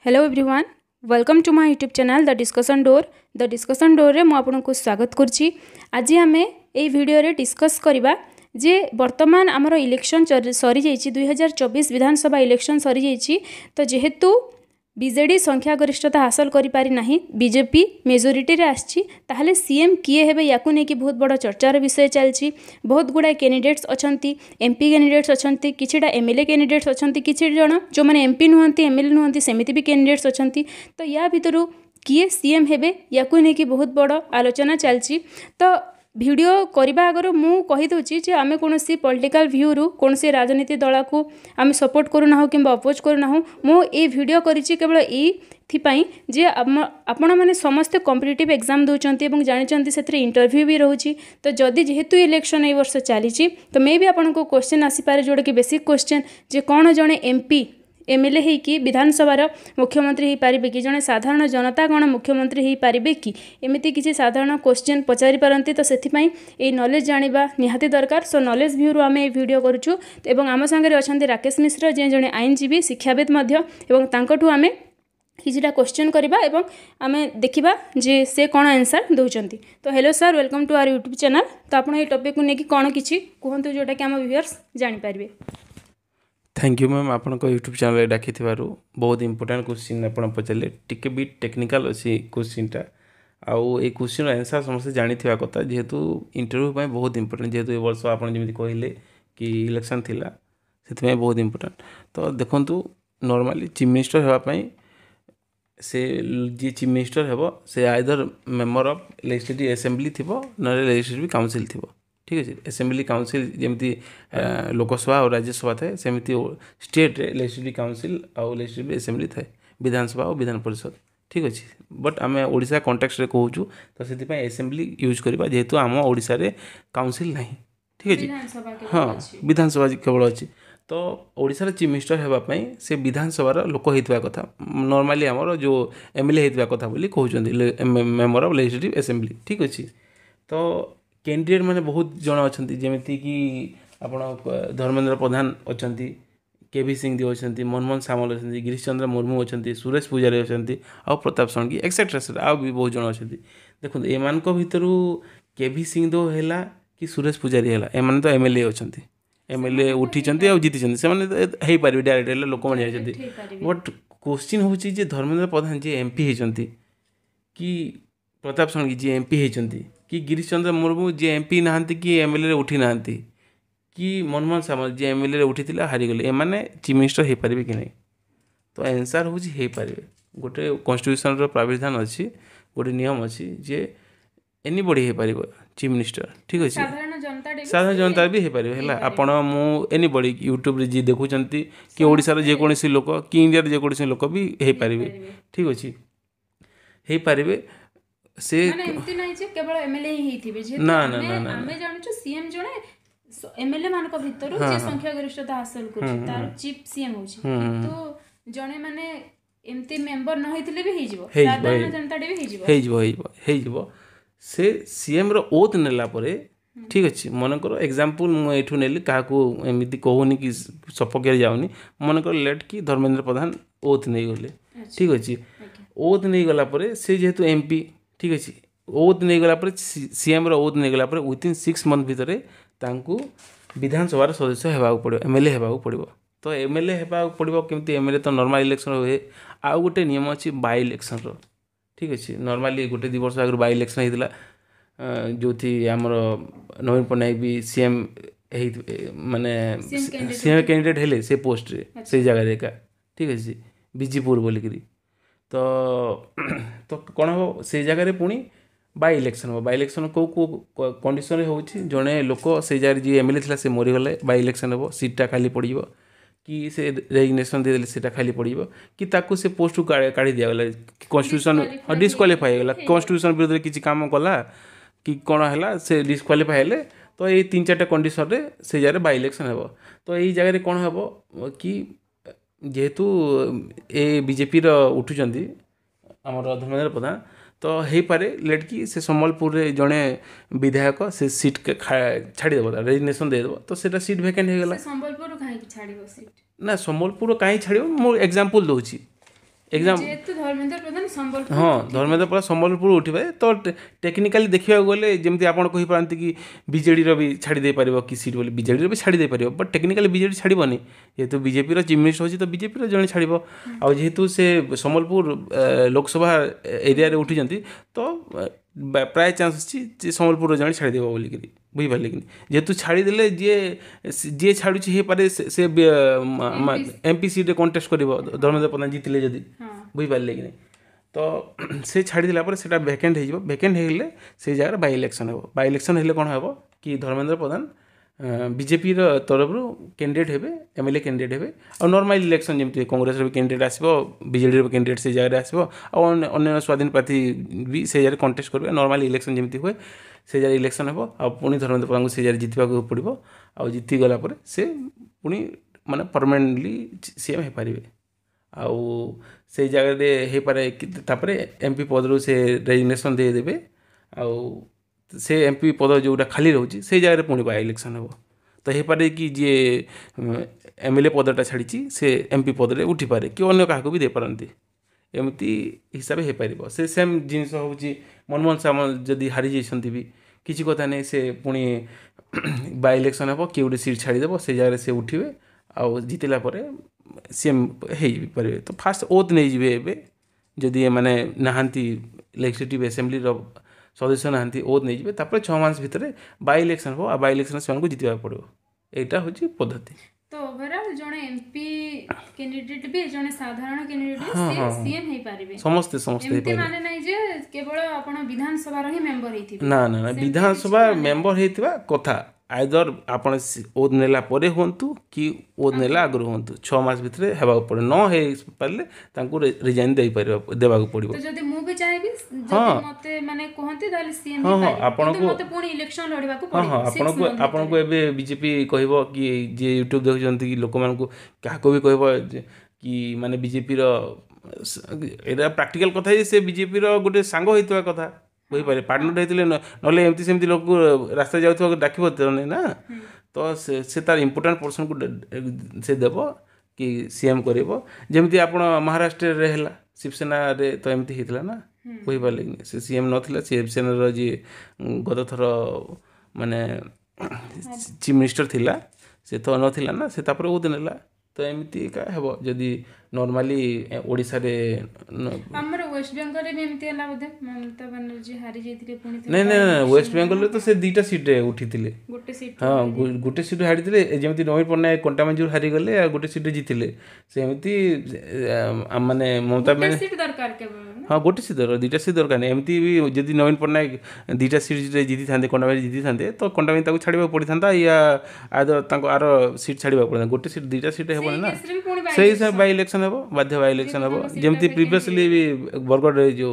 Hello everyone welcome to my YouTube channel the discussion door रे मु आपको स्वागत करछि। आज आम ए वीडियो रे डिस्कस करबा जे वर्तमान आमर इलेक्शन सरी जाइछि 2024 विधानसभा इलेक्शन सरी जाइछि। तो जेहेतु बीजेडी संख्यागरिष्ठता हासिल करि पारि नाही, बीजेपी मेजोरिटी रे आछि, ताहले सीएम किए हेबे याकु नै कि बहुत बड़ चर्चार विषय चलछि। बहुत गुडा कैंडिडेट्स अछंती, एमपी कैंडिडेट्स अछंती, किछिटा एमएलए कैंडिडेट्स अछंती, किछि जण जो माने एमपी नुहंती एमएलए नुहंती सेमिति भी कैंडिडेट्स अछंती। तो या भितरु किए सीएम हेबे याकु नै कि बहुत बड़ आलोचना चलछि। तो भिडियो करबा आगर मु कहि दउछि जे आमे कोनोसी पॉलिटिकल व्यू रु कोनोसी राजनीति दल को आमे सपोर्ट करू ना हो किंबा अपोज करू ना हो। मु ए भिडियो करिछि केवल ए थिपाई जे आपण माने समस्त कॉम्पिटिटिव एग्जाम दउचंती एवं जानिचंती सेथरे इंटरव्यू भी रहउछि। तो जदि जेहेतु इलेक्शन ए वर्ष चलीछि तो मे भी आपण को क्वेश्चन आसी पारे जोडा कि बेसिक क्वेश्चन जे कोन जणे एमपी एमएलए ही कि विधानसभा मुख्यमंत्री ही पारिबे कि, जने साधारण जनता कौन मुख्यमंत्री ही पारिबे कि, एमिति किसी साधारण क्वेश्चन पचारि पारंती। तो सेथिपाई ए नॉलेज जानिबा निहाती दरकार। सो नॉलेज व्यू आमे वीडियो करूछु एवं आम संगे अछंती राकेश मिश्र जे जने आईनजीवी शिक्षाविद मध्य एवं तांकठु आमे किछिटा क्वेश्चन करबा एवं आमे देखिबा जे से कोन आंसर दउचंती। तो hello sir, welcome to our YouTube channel. तो आपण ए टॉपिक को नेकी कोन किछि कहंतु जोटा कि हम व्यूअर्स जानि पारिबे। थैंक यू मैम, आपण यूट्यूब चैनल डाकी बहुत इंपोर्टेंट क्वेश्चन आप पचारे टिके भी टेक्निकल अच्छी क्वेश्चनटा आउ ये क्वेश्चन आंसर समस्त जानी कथा जेहेतु इंटरव्यू बहुत इंपोर्टेंट। जेहेतु ए वर्ष आप कहले कि इलेक्शन थिला से बहुत इंपोर्टेंट। तो देखंतु नॉर्मली चीफ मिनिस्टर होगापाई से जी चीफ मिनिस्टर हेबो से either member of legislative assembly थिबो न लेजिस्लेटिव काउंसिल थिबो। ठीक अच्छे, असेंबली काउंसिल जमी लोकसभा और राज्यसभा थाए सेमती स्टेट लेजिस्लेटिव काउंसिल और लेजिस्लेटिव असेंबली थाए, विधानसभा और विधान परिषद। ठीक अच्छे, बट आम ओडिशा कॉन्टेक्स्ट रे कहूँ तो से असेंबली यूज करवा जेहेतु आम ओडिशा रे काउंसिल नहीं। ठीक अच्छे, हाँ विधानसभा केवल अच्छी। तो ओडिशा रे चीफ मिनिस्टर होगापाई से विधानसभार लोक होता कथा नॉर्मली आमर जो एमएलए होता कथा बोली कहते मेंबर ऑफ लेजिस्लेटिव असेंबली। ठीक अच्छे, तो कैंडिडेट मैंने बहुत जन अच्छा जमीती कि आप धर्मेंद्र प्रधान अच्छा, केवी सिंह देव अच्छा, मनमोहन सामल अच्छा, गिरीश चंद्र मुर्मू अच्छा, सुरेश पूजारी अच्छा और प्रताप षडंगी एक्सेट्रा आउ भी बहुत जन अच्छा। देखो एमान भितर केवी सिंह देव है कि सुरेश पूजारी है एम तो एमएलए अच्छा, एमएलए उठी और जीति से पारे डायरेक्ट लोक मैंने जाती। बट क्वेश्चन हूँ धर्मेंद्र प्रधान जी एमपी होती कि प्रताप षडंगी जी एमपी होती कि गिरीश चंद्र मुर्मू जी एमपी नहांती कि एमएलए उठी नहांती कि मनमोहन सामल जी एमएलए उठी हारीगले एमाने चीफ मिनिस्टर हो पारे कि नहीं। तो आंसर हूँ हो पारे। गोटे कॉन्स्टिट्यूशन रो प्राविधान अच्छी, गोटे नियम अच्छी जे एनीबडी हो पार चीफ मिनिस्टर। ठीक अच्छे, साधारण जनता भी हो पारे है आपण मु एनीबडी यूट्यूब रे जी देखुंत कि ओडिशा रे जेकोसी लोक कि इंडिया रे जेकोसी लोक भी हो पारे। ठीक अच्छे, हो पारे से एमती नाही जे केवल एमएलए ही थिबे जे ना ना ना ना हमें जानु सीएम जणे एमएलए मान को भितर जे संख्या गरिष्ठता हासिल करछि तार चीफ सीएम होछि। तो जणे माने एमती मेंबर न होइतिले भी हे जिवो, साधारण जनता भी हे जिवो से सीएम रो ओथ नेला परे। ठीक अच्छे, मन कर एग्जांपल मु एठू नेली काहाकू एमिति कहूनी कि सपकेर जाउनी, मन कर लेट कि धर्मेंद्र प्रधान ओथ नै गले। ठीक अच्छे, ओथ नै गला परे से जेहेतु एमपी। ठीक अच्छे, ओथ नहीं गला सीएम रो ओथ नहीं गला विथिन 6 मंथ भितर तांकू विधानसभा सदस्य होगा पड़ो, एमएलए होगा पड़ो। तो एमएलए होगा पड़ो केमती एमएलए तो नॉर्मल इलेक्शन हुए आउ गोटे नियम अच्छी बाय इलेक्शन रो। ठीक अच्छे, नॉर्मली गोटे 2 वर्ष आगे बाय इलेक्शन होता जो थी आमर नवीन पट्टनायक भी सीएम माने सीएम कैंडिडेट हेले से पोस्ट रे से जगह एका। ठीक अच्छे, बीजीपुर बोलिकी तो कौन हम से जगह पुणी बाय इलेक्शन हो। बाय इलेक्शन कौ कंडीशन हो जड़े लोक से जगह जी एमएलए था से मरीगले बाय इलेक्शन हो, सीटा खाली पड़ कि से रेजिग्नेशन देदेले सीटा खाली पड़ कि ताकू से पोस्ट काढ़ी दिगला कन्स्टिट्यूशन डिस्क्वालीफाई होगा, कन्स्टिट्यूशन विरुद्ध किसी काम कला कि कौन है से डिस्क्वालीफाई हेले। तो ये 3-4टा कंडीशन रे से जगह बाय इलेक्शन हो। तो यही जगह कौन हम कि जेहेतु ए बीजेपी उठुचंदी आमर धर्मेंद्र प्रधान तो हो पारे लेट कि से सम्बलपुर रे जड़े विधायक से सीट छाड़देव रेजिग्नेशन देदेव तो सेटा सीट भैकेंट हो गला। सम्बलपुर कहीं छाड़िबो सीट ना सम्बलपुर कहीं छाड़ मु एग्जांपल दउची एग्जाम जेहेतु धर्मेंद्र प्रधान संबलपुर हाँ धर्मेंद्र प्रधान संबलपुर उठे तो टेक्निकाली देखा गले जमी आप पारती कि बीजेडी भी छाड़ी पार कि सीट बोली बीजेडी भी छाड़ी पार बट टेक्निकाली बीजेडी छाड़बनी जेहेतु बीजेपी चीफ मिनिस्टर अच्छी तो बीजेपी जड़े छाड़ आउ जेहेतु से संबलपुर लोकसभा एरिया उठी तो प्राय चान्स अच्छी संबलपुर जड़े छाड़देव बोलिक बुझिपारे कि जेहेतु छाड़देले जी छाड़ी पारे से एमपी सीट कंटेस्ट कर धर्मेंद्र प्रधान जीतिले जदि बुझिपारे कि नहीं तो से छाड़देला से भैकेंट हो भैकेंट होगले से जगह बाय इलेक्शन हो बाय इलेक्शन हेल्ले कौन हम कि धर्मेंद्र प्रधान बीजेपी तरफ कैंडिडेट हेबे एमएलए कैंडिडेट हेबे और नॉर्मल इलेक्शन जमी कांग्रेस भी कैंडिडेट आसो बीजेडी कैंडिडेट से जगह आसो और अन्य स्वाधीन प्रार्थी भी से जगह कंटेस्ट करेंगे नॉर्मल इलेक्शन जमी हुए से जगह इलेक्शन हो आ पुणी धर्मेंद्र प्रधान को से जगह जितवा पड़ो आ जीतीगला से पुणी माने परमानेंटली सीएम हो पारे आउ से जगह हो पारे एमपी पद से रेजिग्नेशन देदेवे आउ से एमपी पद जोटा खाली रोचे से जगह पुणी बाय इलेक्शन हो तो हो पारे कि जी एमएलए पदटा छाड़ी से एमपी पद में उठी पारे कि अन्य क्या भी दे पारती एमती हिसाब हो पार से सेम जिनस हूँ मनमोहन सामल जदि हारी जाइए भी किसी कथा नहीं से पुणी बाय इलेक्शन हो कि गोटे सीट छाड़देव से जगह से उठे आउ जीतला सीएम हो पारे तो फास्ट ओथ नहीं जी जदि मैंने नहांती लेजिस्लेटिव असेंबली सदस्य नहांती ओथ नहीं जाए 6 मास भितर बाय इलेक्शन हो बाय इलेक्शन से जीतवा पड़ो यहाँ हूँ पद्धति तो ओवरऑल जने एमपी कैंडिडेट भी जने साधारण कैंडिडेट सीएम हे पारिबे समस्त समस्त एमती माने नै जे केवल आपण विधानसभा रो ही मेंबर हेथिबे ना ना ना विधानसभा मेंबर हेतिबा कथा आइदर आपण ओद नेला परे होंतु कि ओद नेला आगर होंतु 6 मास भितर हेबा पड़े न हे पारले तांको रिजाइन दे पारिबा देबा को पड़िबो तो जदि मु भी चाहेबी जदि मते माने कहंती ताले सीएम हे पारिबे आपण को मते पुणी इलेक्शन लड़िबा को पड़िबो आपण को एबे बीजेपी कहबो कि जे यूट्यूब देखजंती कि लोक मान को काको भी कहबो कि माने बीजेपी रो एरा प्रैक्टिकल कथा जे से बीजेपी रो गोटे सांग होइतवा कथा बुझिपारे पार्टनर होते ना एमती सेमती लोक रास्ता जाऊँ डाक ना तो से तार इम्पोर्टाट पर्सन को से देव कि सीएम करमती आप महाराष्ट्र रे है शिवसेना रे तो एमती होता ना बुझिपारे कि से सीएम नाला शिवसेना जी गत थर माने चीफ मिनिस्टर थिला से तो नाला ना से ओद नेला तो एमती का हेबो जदि नॉर्मली ओडिसा रे हमर वेस्ट बंगाल रे एमती हला बोधे ममता बनर्जी हारी जेतिले पुणी नहीं नहीं वेस्ट बंगाल रे तो से दीटा सीट रे उठीतिले गोटे सीट हाँ गोटे सीट हारीतिले जेमती नवीन पट्टनायक कंटामंजूर हारी गले आ गोटे सीट जीतिले सेमती माने ममता में सीट दरकार के हाँ गोटे सीट दरकार दीटा सीट दरकार नहीं एमती भी जदि नवीन पट्टनायक दीटा सीट रे जीति थांदे कंटामंजूर जीति थांदे तो कंटामंजूर ताको छाड़िबा पड़ी थांदा या आदर ताको आरो सीट छाड़िबा पड़ता गोटे सीट दीटा सीट हेबो ना से हिसाब बाय इलेक्शन हेबो बाध्य बाय इलेक्शन हेबो जेमती प्रीवियसली भी बरगढ़ रे जो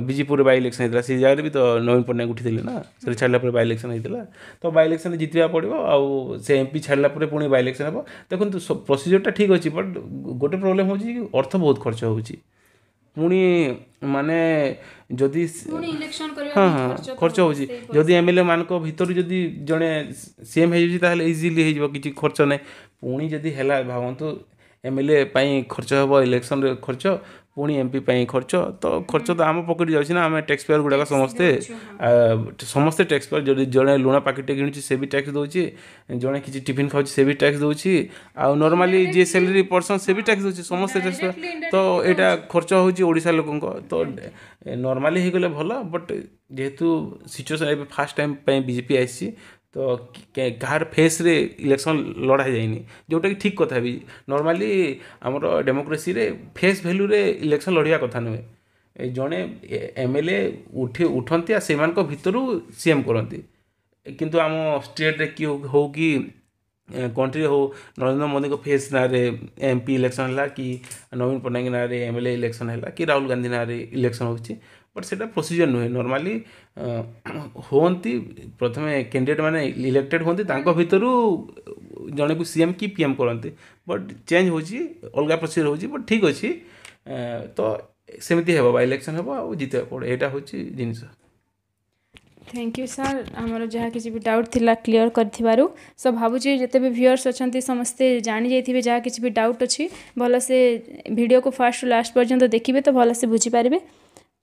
बीजेपुर बाय इलेक्शन होता से जगह भी तो नवीन पट्टनायक उठी ना से छाड़ा बाय इलेक्शन होता तो बाय इलेक्शन जीतवा पड़ो आउ से एमपी छाड़ा पुणी बाय इलेक्शन हे देखो प्रोसीजरटा ठीक अच्छे बट गोटे प्रोब्लेम हो अर्थ बहुत खर्च हो पुणी माने जदि हाँ हाँ खर्च होदी एमएलए मान भर जदि जड़े सीएम हो इजिली हो किसी खर्च ना पुणी जदि है भावतु एमएलए खर्च हम इलेक्शन रे खर्च पुणी एमपी खर्च तो खर्च तो आम पकेट जाऊँ ना आम टैक्स पेयर गुड़ाक समस्ते समस्ते टैक्स पेयर जो जड़े लुण पैकेट किणुची से भी टैक्स दूसरी जड़े किसी टिफिन खाऊँ से भी टैक्स दूसरी आ नॉर्मली जी सैलरी पर्सन से भी टैक्स दूसरी समस्ते टैक्स पेयर तो यहाँ खर्च होड़ा लोक तो नॉर्मली हो गले भल बट जेहेतु सिचुएसन फास्ट टाइम बीजेपी आई तो कहार फेस रे इलेक्शन लड़ा जाइनी जोटा कि ठीक कथा भी नॉर्मली आमर डेमोक्रेसी रे फेस वैल्यू रे इलेक्शन लड़िया कथा नुहे जड़े एमएलए उठती से भितर सीएम करती किंतु आम स्टेट रे कि हो कि कंट्री हो नरेंद्र मोदी को फेस ना रे एमपी इलेक्शन है कि नवीन पट्टनायक ना रे एमएलए इलेक्शन है कि राहुल गांधी ना रे इलेक्शन होची बट से प्रोसीजर नुहे नॉर्मली होती प्रथम कैंडिडेट माने इलेक्टेड होती भितर जड़े को सीएम कि पीएम करते बट चेंज हो अलग प्रोसीजर हो बट ठीक अच्छे तो सेमती हे बाय इलेक्शन हे जीतवा पड़े यहाँ हूँ जिनस थैंक यू सर आमर जहाँ किसी भी डाउट थिला क्लियर कर सो भावुची जिते भी व्यूअर्स अच्छा समस्ते जानी जाइए जहाँ किसी भी डाउट अच्छी भल से वीडियो को फास्ट लास्ट पर्यंत देखिए तो भल से बुझीपारे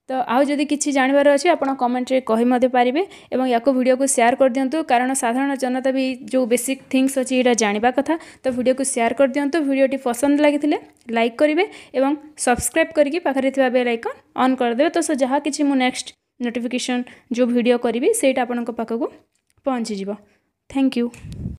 तो आउ जदि किसी जानवर अच्छे आप कमेंट रे कही पारे और या वीडियो को शेयर कर दिंतु कारण साधारण जनता भी जो बेसिक थिंग्स अच्छी यहाँ जानवा कथा तो वीडियो को शेयर कर दिंतु वीडियोटी पसंद लगी लाइक करेंगे और सब्सक्राइब करके पाखे बेल आइकन ऑन करदे तो जहाँ किसी मु नेक्स्ट नोटिफिकेशन जो वीडियो करी सेटा आपन पाखक पहुँची। Thank you.